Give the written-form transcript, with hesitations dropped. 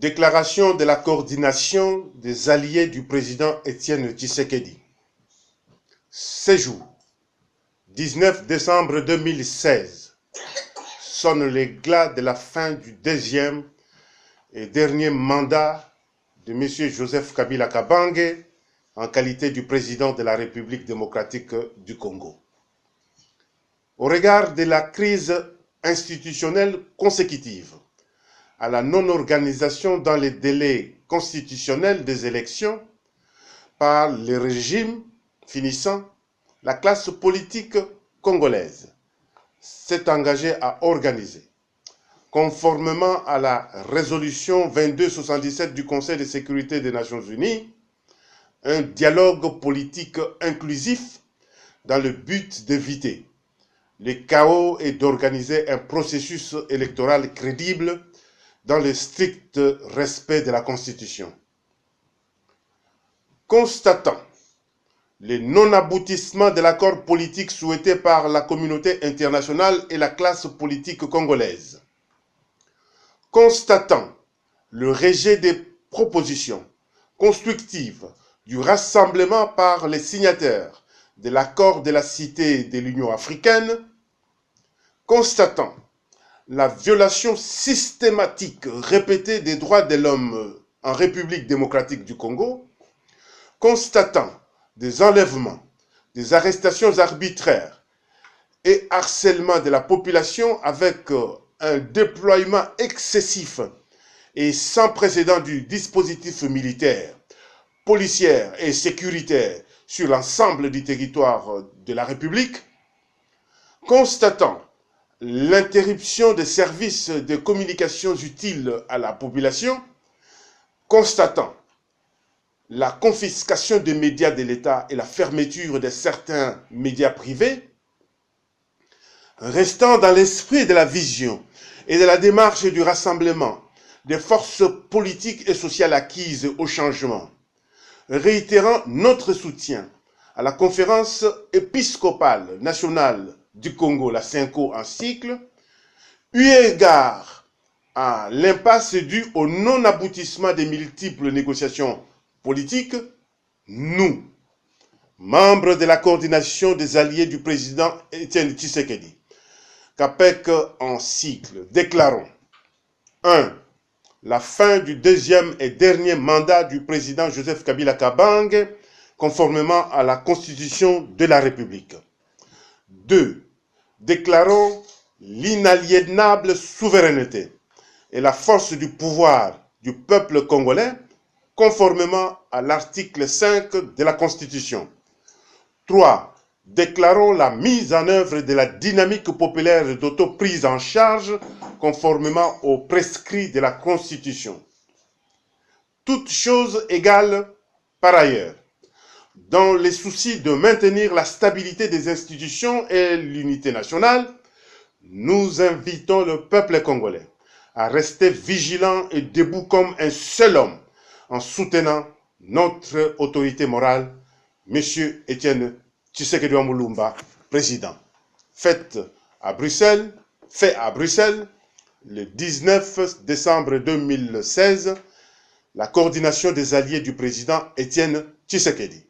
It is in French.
Déclaration de la coordination des alliés du président Étienne Tshisekedi. Séjour. 19 décembre 2016. Sonne l'éclat de la fin du deuxième et dernier mandat de M. Joseph Kabila Kabange en qualité du président de la République démocratique du Congo. Au regard de la crise institutionnelle consécutive à la non-organisation dans les délais constitutionnels des élections par le régime finissant, la classe politique congolaise s'est engagée à organiser, conformément à la résolution 2277 du Conseil de sécurité des Nations Unies, un dialogue politique inclusif dans le but d'éviter le chaos et d'organiser un processus électoral crédible dans le strict respect de la Constitution. Constatant le non-aboutissement de l'accord politique souhaité par la communauté internationale et la classe politique congolaise, constatant le rejet des propositions constructives du rassemblement par les signataires de l'accord de la Cité de l'Union africaine, constatant la violation systématique répétée des droits de l'homme en République démocratique du Congo, constatant des enlèvements, des arrestations arbitraires et harcèlement de la population avec un déploiement excessif et sans précédent du dispositif militaire, policier et sécuritaire sur l'ensemble du territoire de la République, constatant l'interruption des services de communications utiles à la population, constatant la confiscation des médias de l'État et la fermeture de certains médias privés, restant dans l'esprit de la vision et de la démarche du rassemblement des forces politiques et sociales acquises au changement, réitérant notre soutien à la conférence épiscopale nationale du Congo, la CENCO en cycle, eu égard à l'impasse due au non-aboutissement des multiples négociations politiques, nous, membres de la coordination des alliés du président Étienne Tshisekedi, CAPEC en cycle, déclarons 1. La fin du deuxième et dernier mandat du président Joseph Kabila Kabange, conformément à la Constitution de la République. 2. Déclarons l'inaliénable souveraineté et la force du pouvoir du peuple congolais, conformément à l'article 5 de la Constitution. 3. Déclarons la mise en œuvre de la dynamique populaire d'autoprise en charge, conformément aux prescrits de la Constitution. Toutes choses égales par ailleurs, dans les soucis de maintenir la stabilité des institutions et l'unité nationale, nous invitons le peuple congolais à rester vigilant et debout comme un seul homme en soutenant notre autorité morale, M. Étienne Tshisekedi Mulumba, président. Fait à Bruxelles, le 19 décembre 2016, la coordination des alliés du président Étienne Tshisekedi.